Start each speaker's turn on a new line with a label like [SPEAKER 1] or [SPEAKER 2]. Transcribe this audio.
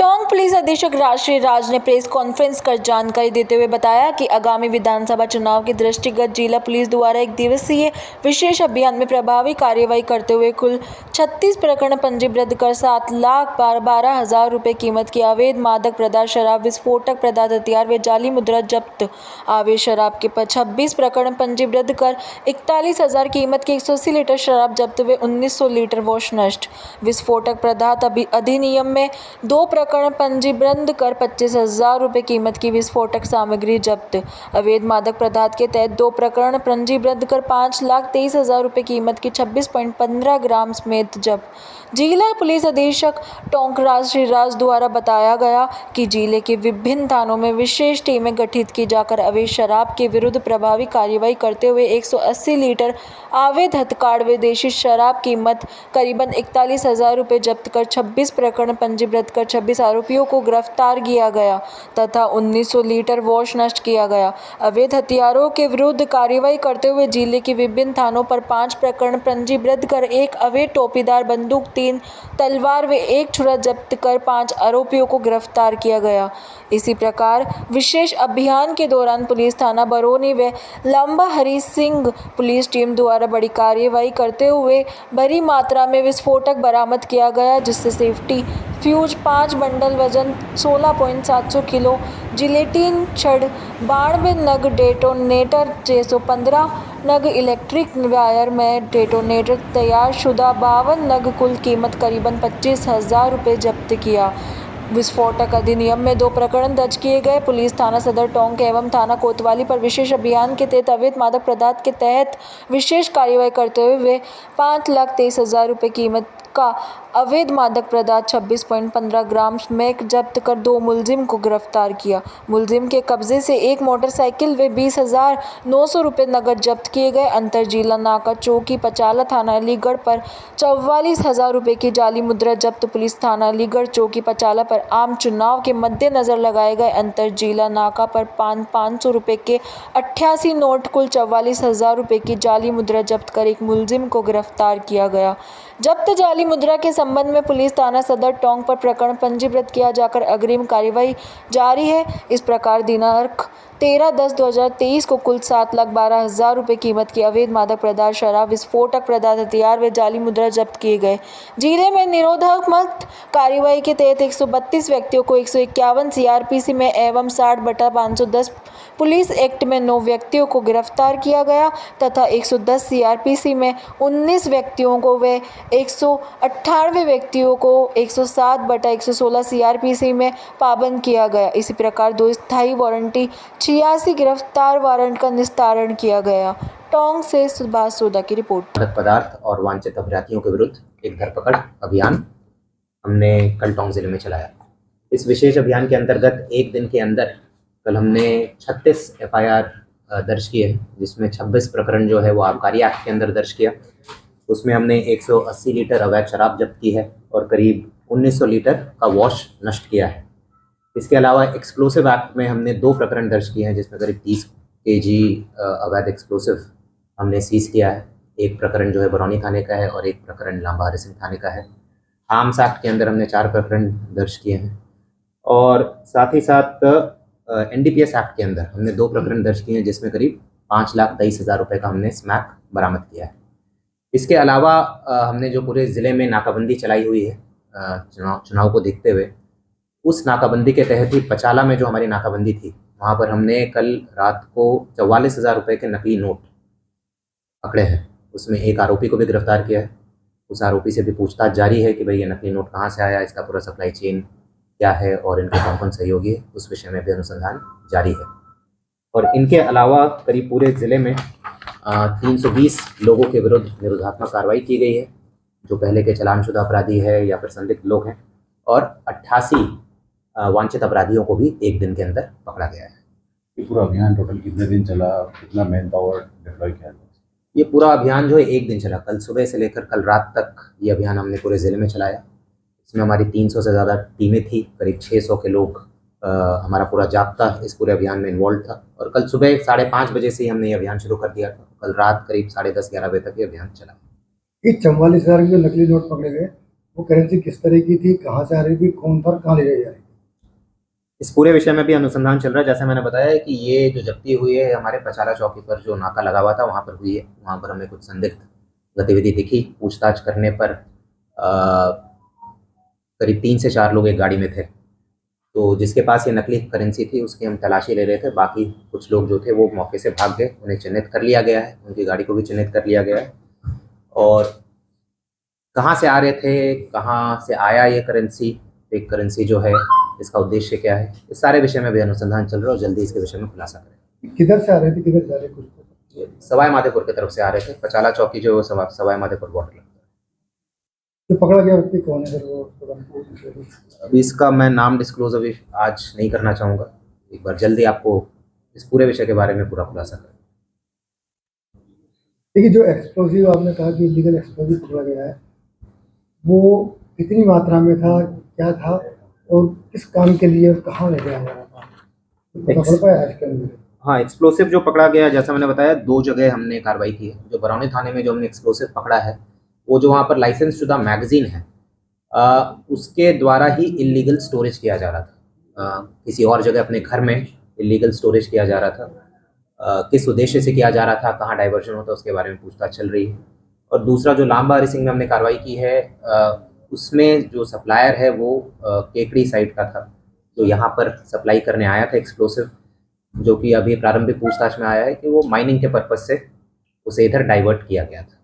[SPEAKER 1] Tonk police अधीक्षक राष्ट्रीय राज ने प्रेस कॉन्फ्रेंस कर जानकारी देते हुए बताया कि आगामी विधानसभा चुनाव के दृष्टिगत जिला पुलिस द्वारा एक दिवसीय विशेष अभियान में प्रभावी कार्यवाही करते हुए कुल 36 प्रकरण पंजीबद्ध कर 7,12,000 रुपये कीमत की अवैध मादक पदार्थ, शराब, विस्फोटक पदार्थ, हथियार व जाली मुद्रा जब्त। अवैध शराब के 26 प्रकरण पंजीबद्ध कर 41,000 कीमत की 180 लीटर शराब जब्त व 1900 लीटर वॉश नष्ट। विस्फोटक पदार्थ अधिनियम में 2 प्रकरण पंजीबद्ध कर 25,000 रुपये कीमत की विस्फोटक सामग्री जब्त। अवैध मादक पदार्थ के तहत 2 प्रकरण पंजीबद्ध कर 5,23,000 रुपये कीमत की 26.15 ग्राम स्मेत जब्त। जिला पुलिस अधीक्षक टोंक राष्ट्रीय राज द्वारा बताया गया कि जिले के विभिन्न थानों में विशेष टीमें गठित की जाकर अवैध शराब के विरुद्ध प्रभावी कार्रवाई करते हुए 180 लीटर अवैध हथकंडा व देशी शराब कीमत करीबन 41,000 रुपये जब्त कर 26 प्रकरण पंजीबद्ध कर 26 आरोपियों को गिरफ्तार किया गया तथा 1900 लीटर वॉश नष्ट किया गया। अवैध हथियारों के विरुद्ध कार्रवाई करते हुए जिले के विभिन्न थानों पर 5 प्रकरण पंजीबद्ध कर 1 अवैध टोपीदार बंदूक, 3 तलवार व 1 छुरा जब्त कर 5 आरोपियों को गिरफ्तार किया गया। इसी प्रकार विशेष अभियान के दौरान पुलिस थाना बरौनी व लंबा हरी सिंह पुलिस टीम द्वारा बड़ी कार्रवाई करते हुए बड़ी मात्रा में विस्फोटक बरामद किया गया, जिससे सेफ्टी फ्यूज 5 बंडल, वजन 16.700 किलो, जिलेटिन छड़ 92 नग, डेटोनेटर 615 नग, इलेक्ट्रिक वायर में डेटोनेटर तैयार शुदा 52 नग, कुल कीमत करीबन 25,000 रुपये जब्त किया। विस्फोटक अधिनियम में 2 प्रकरण दर्ज किए गए। पुलिस थाना सदर टोंक एवं थाना कोतवाली पर विशेष अभियान के तहत अवैध मादक पदार्थ के तहत विशेष कार्रवाई करते हुए 5,23,000 रुपये कीमत का अवैध मादक पदार्थ 26.15 ग्राम स्मैक जब्त कर 2 मुलजिम को गिरफ्तार किया। मुलजिम के कब्जे से 1 मोटरसाइकिल व 20,900 रुपये नकद जब्त किए गए। अंतर जिला नाका चौकी पचाला थाना अलीगढ़ पर 44,000 रुपये की जाली मुद्रा जब्त। पुलिस थाना अलीगढ़ चौकी पचाला पर आम चुनाव के मद्देनजर लगाए गए अंतर जिला नाका पर 500 रुपये के 88 नोट, कुल 44,000 रुपये की जाली मुद्रा जब्त कर 1 मुलजिम को गिरफ्तार किया गया। जब्त जाली मुद्रा के संबंध में पुलिस थाना सदर टोंक पर प्रकरण पंजीबद्ध किया जाकर अग्रिम कार्यवाही जारी है। इस प्रकार दिनांक 13/10/2023 को कुल 7,12,000 रुपये कीमत की अवैध मादक पदार्थ, शराब, विस्फोटक पदार्थ, हथियार व जाली मुद्रा जब्त किए गए। जिले में निरोधात्मक कार्यवाही के तहत 132 व्यक्तियों को 151 CRPC में एवं 60/510 पुलिस एक्ट में 9 व्यक्तियों को गिरफ्तार किया गया तथा 110 CRPC में 19 व्यक्तियों को व 198 व्यक्तियों को 107/116 CRPC में पाबंद किया गया। इसी प्रकार 2 स्थायी वारंटी 86 गिरफ्तार वारंट का निस्तारण किया गया। टोंक से सुभाष सोदा की रिपोर्ट।
[SPEAKER 2] मादक पदार्थ और वांछित अपराधियों के विरुद्ध एक धरपकड़ अभियान हमने कल टोंक जिले में चलाया। इस विशेष अभियान के अंतर्गत एक दिन के अंदर कल हमने 36 FIR दर्ज किए हैं, जिसमें 26 प्रकरण जो है वो आबकारी एक्ट के अंदर दर्ज किया। उसमें हमने 180 लीटर अवैध शराब जब्त की है और करीब 1900 लीटर का वॉश नष्ट किया है। इसके अलावा एक्सप्लोसिव एक्ट में हमने 2 प्रकरण दर्ज किए हैं, जिसमें करीब 30 kg अवैध एक्सप्लोसिव हमने सीज किया है। एक प्रकरण जो है बरौनी थाने का है और एक प्रकरण लांबा हरी सिंह थाने का है। आर्म्स एक्ट के अंदर हमने 4 प्रकरण दर्ज किए हैं और साथ ही साथ NDPS एक्ट के अंदर हमने 2 प्रकरण दर्ज किए हैं, जिसमें करीब 5,23,000 रुपये का हमने स्मैक बरामद किया है। इसके अलावा हमने जो पूरे ज़िले में नाकाबंदी चलाई हुई है चुनाव को देखते हुए, उस नाकाबंदी के तहत ही पचाला में जो हमारी नाकाबंदी थी, वहाँ पर हमने कल रात को 44,000 रुपये के नकली नोट पकड़े हैं। उसमें एक आरोपी को भी गिरफ्तार किया है। उस आरोपी से भी पूछताछ जारी है कि भाई ये नकली नोट कहाँ से आया, इसका पूरा सप्लाई चेन क्या है और इनके कौन कौन सहयोगी है, उस विषय में भी अनुसंधान जारी है। और इनके अलावा करीब पूरे ज़िले में 320 लोगों के विरुद्ध निरोधात्मक कार्रवाई की गई है, जो पहले के चालानशुदा अपराधी है या फिर संदिग्ध लोग हैं, और 88 वांछित अपराधियों को भी एक दिन के अंदर पकड़ा गया है।
[SPEAKER 3] ये पूरा अभियान टोटल कितने दिन चला, कितना मैन पावर डिप्लॉय किया?
[SPEAKER 2] ये पूरा अभियान जो है एक दिन चला। कल सुबह से लेकर कल रात तक ये अभियान हमने पूरे ज़िले में चलाया। इसमें हमारी 300 से ज़्यादा टीमें थी, करीब 600 के लोग हमारा पूरा जाब्ता इस पूरे अभियान में इन्वॉल्व था। और कल सुबह 5:30 बजे से ही हमने ये अभियान शुरू कर दिया था। कल रात करीब 10:30-11 बजे तक ये अभियान चला।
[SPEAKER 4] ये 44,000 के नकली नोट पकड़े गए, वो करेंसी किस तरह की थी, कहाँ से आ रही थी, कौन पर कहाँ ले जाई जा रही थी?
[SPEAKER 2] इस पूरे विषय में भी अनुसंधान चल रहा है। जैसा मैंने बताया है कि ये जो जब्ती हुई है हमारे पचाला चौकी पर जो नाका लगा हुआ था वहाँ पर हुई है। वहाँ पर हमें कुछ संदिग्ध गतिविधि दिखी। पूछताछ करने पर करीब 3 से 4 लोग एक गाड़ी में थे। तो जिसके पास ये नकली करेंसी थी उसकी हम तलाशी ले रहे थे। बाकी कुछ लोग जो थे वो मौके से भाग गए। उन्हें चिन्हित कर लिया गया है, उनकी गाड़ी को भी चिन्हित कर लिया गया है। और कहाँ से आ रहे थे, कहाँ से आया ये करेंसी, फेक करेंसी जो है, इसका उद्देश्य क्या है, इस सारे विषय में भी अनुसंधान चल रहा है और जल्दी इसके विषय में खुलासा करें।
[SPEAKER 4] किधर से आ रहे थे, किधर जा रहे कुछ तो?
[SPEAKER 2] सवाई माधोपुर की तरफ से आ रहे थे। पचाला चौकी जो सवाई माधोपुर बॉर्डर लगता
[SPEAKER 4] जो पकड़ा गया व्यक्ति कौन है, वो
[SPEAKER 2] है। अभी इसका मैं नाम डिस्क्लोज अभी आज नहीं करना चाहूँगा। एक बार जल्दी आपको इस पूरे विषय के बारे में पूरा खुलासा करें।
[SPEAKER 4] देखिए, जो एक्सप्लोजिव आपने कहा कि इलीगल एक्सप्लोजिव पकड़ा गया है, वो कितनी मात्रा में था, क्या था और किस काम के लिए और कहाँ ले जाया जा रहा था, पता चल पाया आज के अंदर?
[SPEAKER 2] हाँ, एक्सप्लोसिव जो पकड़ा गया, जैसा मैंने बताया 2 जगह हमने कार्रवाई की है। जो बरौनी थाने में जो हमने एक्सप्लोसिव पकड़ा है वो जो वहाँ पर लाइसेंस शुदा मैगजीन है उसके द्वारा ही इलीगल स्टोरेज किया जा रहा था। किसी और जगह अपने घर में इलीगल स्टोरेज किया जा रहा था। किस उद्देश्य से किया जा रहा था, कहाँ डाइवर्जन होता है, उसके बारे में पूछताछ चल रही है। और दूसरा जो लांबा रिसिंग में हमने कार्रवाई की है उसमें जो सप्लायर है वो केकड़ी साइड का था, जो यहाँ पर सप्लाई करने आया था एक्सप्लोसिव, जो कि अभी प्रारंभिक पूछताछ में आया है कि वो माइनिंग के पर्पज से उसे इधर डाइवर्ट किया गया था।